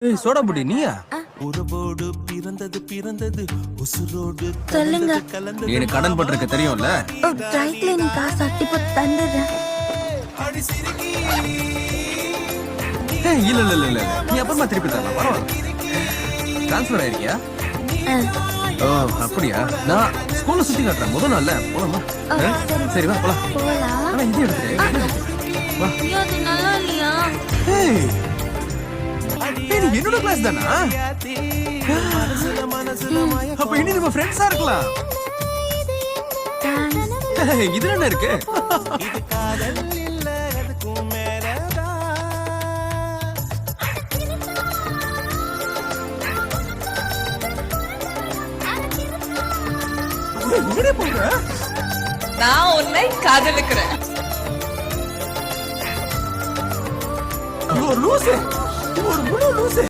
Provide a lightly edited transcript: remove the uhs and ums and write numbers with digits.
ஏய் சோடா புடி நீயா? உறவோடு பிறந்தது பிறந்தது உசுரோடு சொல்லுங்க. கலந்தது நீ எனக்கு கடன் பண்றதுக்கு தெரியும்ல. ட்ரை கிளீனிங் காசு இப்போ தந்துடுறேன். ஏய் இல்ல இல்ல இல்ல இல்ல. நீ அப்புறமா திருப்பி தரலாம். பரவாயில்ல. ட்ரான்ஸ்ஃபர் ஆயிருக்கியா? ஓ அப்படியா? நான் ஸ்கூல்ல சுத்தி காட்டுறேன். முதல் நாள்ல போலாமா? சரி வா போலாம். போலாம். ஆனா இது எடுத்துரு. வா. ஐயோ, அது நல்லா இல்லையா? ஏய் ஏய், நீ என்னோட கிளாஸ் தானா? அப்ப இனி நம்ம ஃப்ரெண்ட்ஸா இருக்கலாம். ஏய், இதுல என்ன இருக்கு? காதல் இல்ல அதுக்கும் மேலதான் எங்கடே போற? நான் உன்னை காதலிக்கிறேன். ஒரு லூசு. ஒரு முழு லூசு.